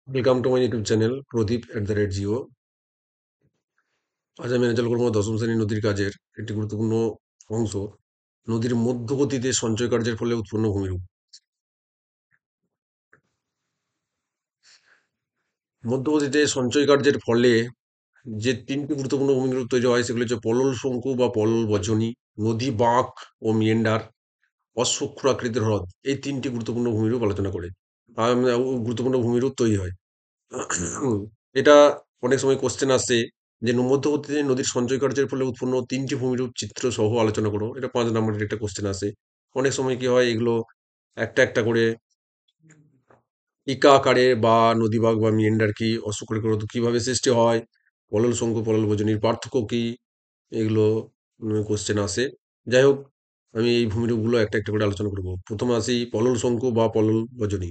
Welcome to my YouTube channel প্রদীপ@জিও। আজ আমি আলোচনা করবো দশম শ্রেণীর নদীর কাজের একটি গুরুত্বপূর্ণ অংশ, নদীর মধ্যগতিতে সঞ্চয় কার্যের ফলে উৎপন্ন ভূমিরূপ। মধ্যগতিতে সঞ্চয় কার্যের ফলে যে তিনটি গুরুত্বপূর্ণ ভূমিরূপ তৈরি হয় সেগুলি হচ্ছে পলল শঙ্কু বা পলল বজনী, নদী বাঁক ও মিয়েন্ডার, অশ্বক্ষুরাকৃতির হ্রদ। এই তিনটি গুরুত্বপূর্ণ ভূমিরূপ আলোচনা করে গুরুত্বপূর্ণ ভূমিরূপ তৈরি হয়। এটা অনেক সময় কোশ্চেন আসছে যে মধ্যবর্তী নদীর সঞ্চয় কার্যের ফলে উৎপন্ন তিনটি ভূমিরূপ চিত্র সহ আলোচনা করো। এটা 5 নম্বরের একটা কোশ্চেন আসে। অনেক সময় কি হয়, এগুলো একটা একটা করে ইকা আকারে বা নদীবাগ বা মিয়েন্ডার কি, অশ্বক্ষুরাকৃতি কিভাবে সৃষ্টি হয়, পলল শঙ্কু পলল বজনীর পার্থক্য কি, এগুলো কোশ্চেন আসে। যাই হোক, আমি এই ভূমিরূপগুলো একটা একটা করে আলোচনা করব। প্রথমে আসি পলল শঙ্কু বা পলল বজনী।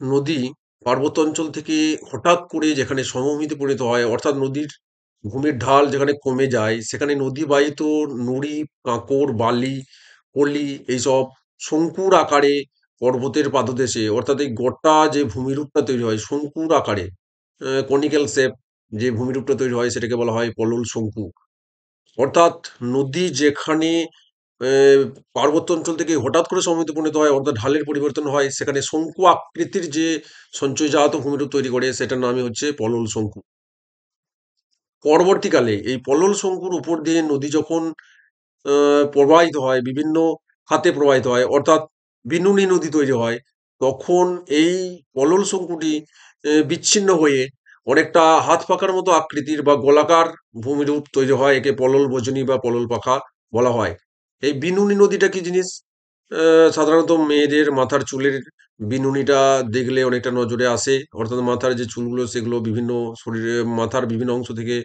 নদী পার্বত্য অঞ্চল থেকে হঠাৎ করে যেখানে সমভূমিতে পরিণত হয়, অর্থাৎ নদীর ভূমির ঢাল যেখানে কমে যায়, সেখানে নদী বাহিত নুড়ি, কাঁকর, বালি, পলি এইসব শঙ্কুর আকারে পর্বতের পাদদেশে, অর্থাৎ এই গোটা যে ভূমিরূপটা তৈরি হয় শঙ্কুর আকারে, কনিক্যাল শেপ, যে ভূমিরূপটা তৈরি হয় সেটাকে বলা হয় পলল শঙ্কু। অর্থাৎ নদী যেখানে পার্বত্য অঞ্চল থেকে হঠাৎ করে সমভূমিতে পরিণত হয়, অর্থাৎ ঢালের পরিবর্তন হয়, সেখানে শঙ্কু আকৃতির যে সঞ্চয়জাত ভূমিরূপ তৈরি করে সেটার নামই হচ্ছে পলল শঙ্কু। পরবর্তীকালে এই পলল শঙ্কুর উপর দিয়ে নদী যখন প্রবাহিত হয়, বিভিন্ন খাতে প্রবাহিত হয়, অর্থাৎ বিনুনি নদী তৈরি হয়, তখন এই পলল শঙ্কুটি বিচ্ছিন্ন হয়ে অনেকটা হাত পাখার মতো আকৃতির বা গোলাকার ভূমিরূপ তৈরি হয়। একে পলল বজনী বা পলল পাখা বলা হয়। এই বিনুনি নদীটা কি জিনিস? সাধারণত মেয়েদের মাথার চুলের বিনুনিটা দেখলে অনেকটা নজরে আসে, অর্থাৎ মাথার যে চুলগুলো সেগুলো বিভিন্ন শরীরে মাথার বিভিন্ন অংশ থেকে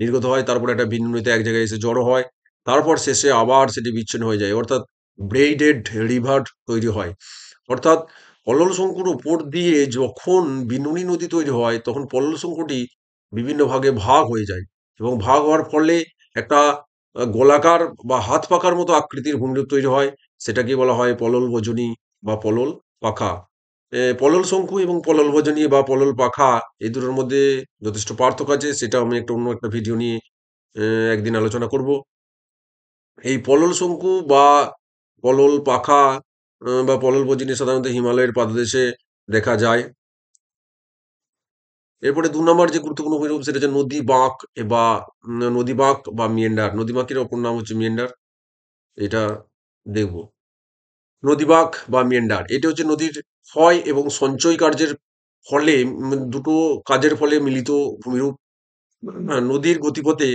নির্গত হয়, তারপর একটা বিনুনিতে এক জায়গায় এসে জড়ো হয়, তারপর শেষে আবার সেটি বিচ্ছিন্ন হয়ে যায়, অর্থাৎ ব্রেইডেড রিভার তৈরি হয়। অর্থাৎ পলল শঙ্কুর উপর দিয়ে যখন বিনুনি নদী তৈরি হয়, তখন পলল শঙ্কুটি বিভিন্ন ভাগে ভাগ হয়ে যায়, এবং ভাগ হওয়ার ফলে একটা গোলাকার বা হাত পাখার মতো আকৃতির ভূমিরূপ তৈরি হয়। সেটাকে বলা হয় পলল বজনী বা পলল পাখা। পলল শঙ্কু এবং পলল বজনী বা পলল পাখা, এই দুটোর মধ্যে যথেষ্ট পার্থক্য আছে, সেটা আমি একটা অন্য একটা ভিডিও নিয়ে একদিন আলোচনা করব। এই পলল শঙ্কু বা পলল পাখা বা পলল বজনী সাধারণত হিমালয়ের পাদদেশে দেখা যায়। এরপরে 2 নম্বর যে গুরুত্বপূর্ণ ভূমিরূপ সেটা হচ্ছে নদী বাঁক বা নদী বাঁক বা মিয়েন্ডার। নদী বাঁকের অপর নাম হচ্ছে মিয়েন্ডার। এটা দেখব। নদী বাঁক বা মিয়েন্ডার এটা হচ্ছে নদীর ক্ষয় এবং সঞ্চয় কার্যের ফলে, দুটো কাজের ফলে মিলিত ভূমিরূপ। নদীর গতিপথে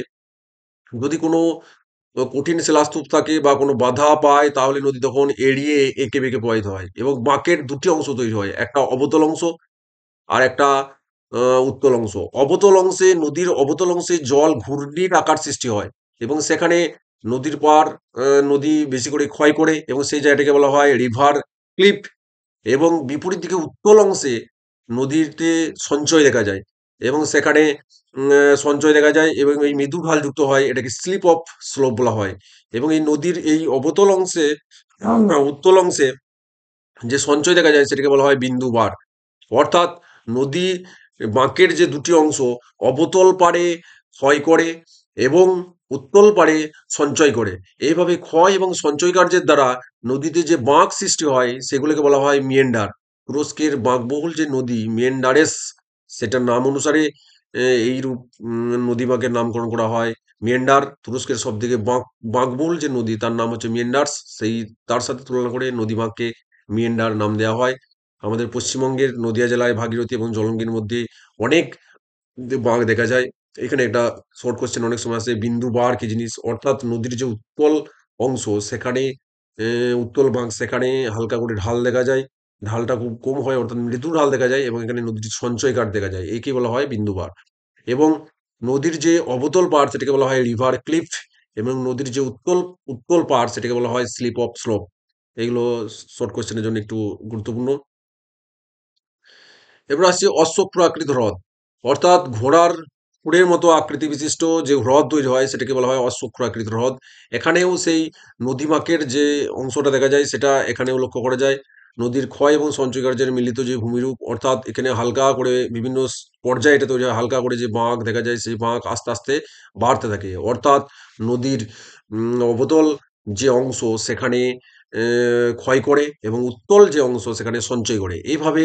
যদি কোনো কঠিন শিলাস্তূপ থাকে বা কোনো বাধা পায়, তাহলে নদী তখন এড়িয়ে এঁকে বেঁকে প্রবাহিত হয়, এবং বাঁকের দুটি অংশ তৈরি হয়, একটা অবতল অংশ আর একটা উত্তল অংশ। অবতল অংশে, নদীর অবতল অংশে জল ঘূর্ণির আকার সৃষ্টি হয়, এবং সেখানে নদীর পাড় নদী বেশি করে ক্ষয় করে, এবং সেই জায়গাটাকে বলা হয় রিভার ক্লিফ। এবং বিপরীত দিকে উত্তল অংশে নদীতে সঞ্চয় দেখা যায়, এবং সেখানে সঞ্চয় দেখা যায় এবং এই মৃদু ঢাল যুক্ত হয়, এটাকে স্লিপ অফ স্লোপ বলা হয়। এবং এই নদীর এই অবতল অংশে, উত্তল অংশে যে সঞ্চয় দেখা যায় সেটাকে বলা হয় বিন্দু বার। অর্থাৎ নদী বাঁকের যে দুটি অংশ, অবতল পাড়ে ক্ষয় করে এবং উত্তল পাড়ে সঞ্চয় করে, এইভাবে ক্ষয় এবং সঞ্চয় কার্যের দ্বারা নদীতে যে বাঁক সৃষ্টি হয় সেগুলোকে বলা হয় মিয়েন্ডার। তুরস্কের বাঁকবহুল যে নদী মিয়েন্ডারেস, সেটার নাম অনুসারে এই রূপ নদী বাঁকের নামকরণ করা হয় মিয়েন্ডার। তুরস্কের সব থেকে বাঁকবহুল যে নদী তার নাম হচ্ছে মিয়েন্ডার্স, সেই তার সাথে তুলনা করে নদী বাঁককে মিয়েন্ডার নাম দেওয়া হয়। আমাদের পশ্চিমবঙ্গের নদিয়া জেলায় ভাগীরথী এবং জলঙ্গির মধ্যে অনেক বাঁক দেখা যায়। এখানে একটা শর্ট কোশ্চেন অনেক সময় আসে, বিন্দু বার কি জিনিস? অর্থাৎ নদীর যে উত্তল অংশ সেখানে উত্তল বাঁক, সেখানে হালকা করে ঢাল দেখা যায়, ঢালটা খুব কম হয়, অর্থাৎ মৃদু ঢাল দেখা যায়, এবং এখানে নদীর সঞ্চয় কাঠ দেখা যায়, একে বলা হয় বিন্দু বার। এবং নদীর যে অবতল পাড় সেটাকে বলা হয় রিভার ক্লিফ, এবং নদীর যে উত্তল উত্তল পাড় সেটাকে বলা হয় স্লিপ অফ স্লোপ। এগুলো শর্ট কোশ্চেনের জন্য একটু গুরুত্বপূর্ণ। এবার আসছে অশ্বক্ষুরাকৃত হ্রদ, অর্থাৎ ঘোড়ার খুরের মতো আকৃতি বিশিষ্ট যে হ্রদ তৈরি হয় সেটাকে বলা হয় অশ্বক্ষুরাকৃত হ্রদ। এখানেও সেই নদীমাকের যে অংশটা দেখা যায় সেটা এখানেও লক্ষ্য করা যায়। নদীর ক্ষয় এবং সঞ্চয় কার্যের মিলিত যে ভূমিরূপ, অর্থাৎ এখানে হালকা করে বিভিন্ন পর্যায়ে এটা তৈরি হয়। হালকা করে যে বাঁক দেখা যায় সেই বাঁক আস্তে আস্তে বাড়তে থাকে, অর্থাৎ নদীর অবতল যে অংশ সেখানে ক্ষয় করে এবং উত্তল যে অংশ সেখানে সঞ্চয় করে। এইভাবে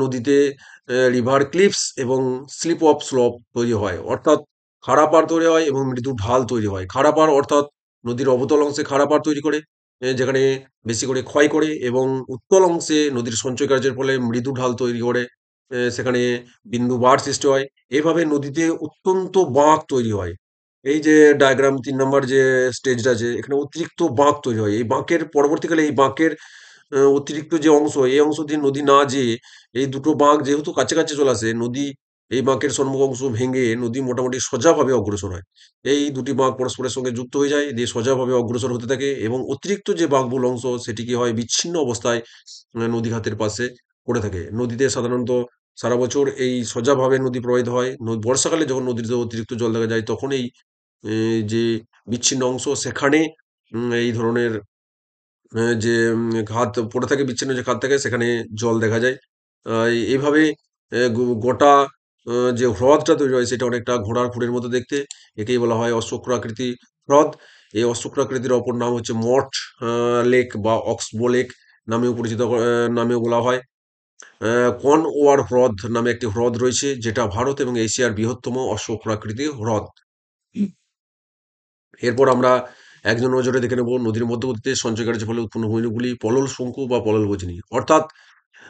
নদীতে রিভার ক্লিফস এবং স্লিপ অফ স্লোপ তৈরি হয়, অর্থাৎ খাড়া পাড় তৈরি হয় এবং মৃদু ঢাল তৈরি হয়। খাড়া পাড় অর্থাৎ নদীর অবতল অংশে খাড়া পাড় তৈরি করে, যেখানে বেশি করে ক্ষয় করে, এবং উত্তল অংশে নদীর সঞ্চয় কার্যের ফলে মৃদু ঢাল তৈরি করে, সেখানে বিন্দু বার সৃষ্টি হয়। এভাবে নদীতে অত্যন্ত বাঁক তৈরি হয়। এই যে ডায়াগ্রাম ৩ নাম্বার যে স্টেজটা আছে, এখানে অতিরিক্ত বাঁক তৈরি হয়। এই বাঁকের পরবর্তীকালে এই বাঁকের অতিরিক্ত যে অংশ, এই অংশ দিয়ে নদী না যেয়ে এই দুটো বাঁক যেহেতু কাছাকাছি চলে আসে, নদী এই বাঁকের সম্মুখ অংশ ভেঙে নদী মোটামুটি সোজাভাবে অগ্রসর হয়। এই দুটি বাঁক পরস্পরের সঙ্গে যুক্ত হয়ে যায়, দিয়ে সোজাভাবে অগ্রসর হতে থাকে, এবং অতিরিক্ত যে বাঁকবহুল অংশ সেটি কি হয়, বিচ্ছিন্ন অবস্থায় নদী খাতের পাশে পড়ে থাকে। নদীতে সাধারণত সারা বছর এই সোজাভাবে নদী প্রবাহিত হয়। বর্ষাকালে যখন নদীতে অতিরিক্ত জল দেখা যায়, তখন এই যে বিচ্ছিন্ন অংশ সেখানে এই ধরনের যে খাত পড়ে থাকে, বিচ্ছিন্ন যে খাত থাকে সেখানে জল দেখা যায়। এইভাবে গোটা যে হ্রদটা তৈরি হয় সেটা অনেকটা ঘোড়ার খুরের মতো দেখতে। একেই বলা হয় অশ্বক্ষুরাকৃতি হ্রদ। এই অশ্বক্ষুরাকৃতির অপর নাম হচ্ছে মঠ লেক বা অক্সবো লেক নামেও পরিচিত, নামেও বলা হয়। কনওয়ার হ্রদ নামে একটি হ্রদ রয়েছে, যেটা ভারত এবং এশিয়ার বৃহত্তম অশ্বক্ষুরাকৃতি হ্রদ। এরপর আমরা একজন নজরে দেখে নেব নদীর মধ্যবর্তীতে সঞ্চয়কার্যের ফলে উৎপন্ন ভূমিরূপগুলি পলল শঙ্কু বা পলল গজনী, অর্থাৎ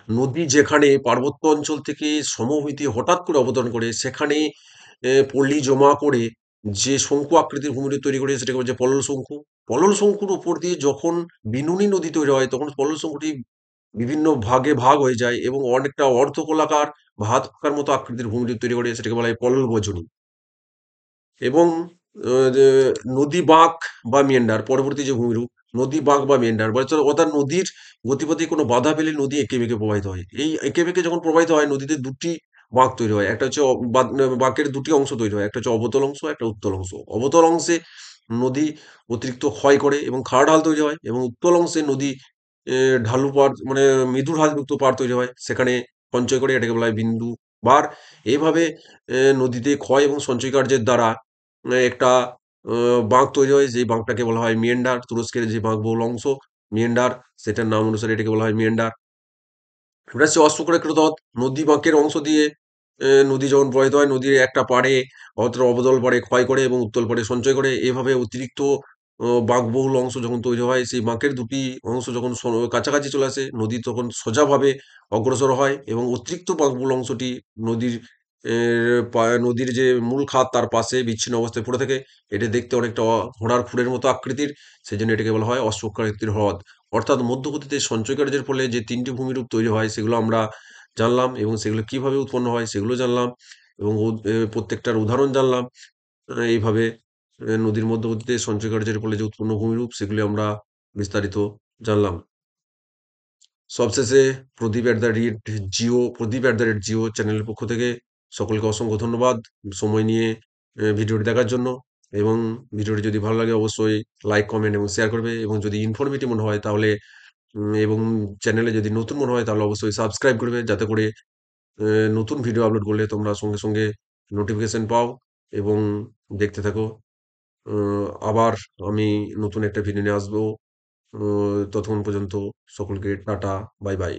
নদী যেখানে পার্বত্য অঞ্চল থেকে সমভূমিতে হঠাৎ করে অবতরণ করে, সেখানে পলি জমা করে যে শঙ্কু আকৃতির ভূমিরূপ তৈরি করে সেটাকে বলছে পলল শঙ্কু। পলল শঙ্কুর উপর দিয়ে যখন বিনুনি নদী তৈরি হয়, তখন পলল শঙ্কুটি বিভিন্ন ভাগে ভাগ হয়ে যায় এবং অনেকটা অর্ধগোলাকার বা হাত পাকার মতো আকৃতির ভূমিরূপ তৈরি করে, সেটাকে বলা হয় পলল বজনী। এবং যে নদী বাঁক বা মেন্ডার পরবর্তী যে ভূমিরূপ, নদী বাঁক বা মেন্ডার অর্থাৎ নদীর গতিপথে কোনো বাধা পেলে নদী এঁকে বেঁকে প্রবাহিত হয়। এই এঁকে বেঁকে যখন প্রবাহিত হয়, নদীতে দুটি বাঁক তৈরি হয়। একটা হচ্ছে বাঁকের দুটি অংশ তৈরি হয়, একটা হচ্ছে অবতল অংশ, একটা উত্তল অংশ। অবতল অংশে নদী অতিরিক্ত ক্ষয় করে এবং খাড়া ঢাল তৈরি হয়, এবং উত্তল অংশে নদী ঢালু পাড় মানে মৃদু ঢালযুক্ত পাড় তৈরি হয়, সেখানে সঞ্চয় করে, এটাকে বলা হয় বিন্দু বার। এইভাবে নদীতে ক্ষয় এবং সঞ্চয় কার্যের দ্বারা একটা বাঁক তৈরি হয়, যেই বাঁকটাকে বলা হয় মিয়েন্ডার। তুরস্কের যে বাঁকবহুল অংশ মিয়েন্ডার, সেটার নাম অনুসারে এটাকে বলা হয় মিয়েন্ডার। এটা হচ্ছে অশ্বক্ষুরাকৃত হ্রদ। নদী বাঁকের অংশ দিয়ে নদী যখন প্রবাহিত হয়, নদীর একটা পাড়ে অথবা অবতল পাড়ে ক্ষয় করে এবং উত্তল পাড়ে সঞ্চয় করে। এভাবে অতিরিক্ত বাঁকবহুল অংশ যখন তৈরি হয়, সেই বাঁকের দুটি অংশ যখন কাছাকাছি চলে আসে, নদী তখন সোজাভাবে অগ্রসর হয়, এবং অতিরিক্ত বাঁকবহুল অংশটি নদীর নদীর যে মূল খাত তার পাশে বিচ্ছিন্ন অবস্থায় পড়ে থাকে। এটি দেখতে অনেকটা ঘোড়ার খুরের মতো আকৃতির, সেজন্য এটাকে বলা হয় অশ্বক্ষুরাকৃতির হ্রদ। অর্থাৎ মধ্যগতিতে সঞ্চয় কার্যের ফলে যে ৩ টি ভূমিরূপ তৈরি হয় সেগুলো আমরা জানলাম, এবং সেগুলো কিভাবে উৎপন্ন হয় সেগুলো জানলাম, এবং প্রত্যেকটার উদাহরণ জানলাম। এইভাবে নদীর মধ্যবর্তীতে সঞ্চয় কার্যের ফলে যে উৎপন্ন ভূমিরূপ সেগুলি আমরা বিস্তারিত জানলাম। সবশেষে প্রদীপ@জিও চ্যানেলের পক্ষ থেকে সকলকে অসংখ্য ধন্যবাদ সময় নিয়ে ভিডিওটি দেখার জন্য। এবং ভিডিওটি যদি ভালো লাগে অবশ্যই লাইক, কমেন্ট এবং শেয়ার করবে, এবং যদি ইনফরমেটিভ মনে হয় তাহলে এবং চ্যানেলে যদি নতুন মনে হয় তাহলে অবশ্যই সাবস্ক্রাইব করবে, যাতে করে এ নতুন ভিডিও আপলোড করলে তোমরা সঙ্গে, সঙ্গে নোটিফিকেশন পাও এবং দেখতে থাকো। অ আবার আমি নতুন একটা ভিডিও নিয়ে আসবো। ততক্ষণ পর্যন্ত সকলকে টাটা, বাই, বাই।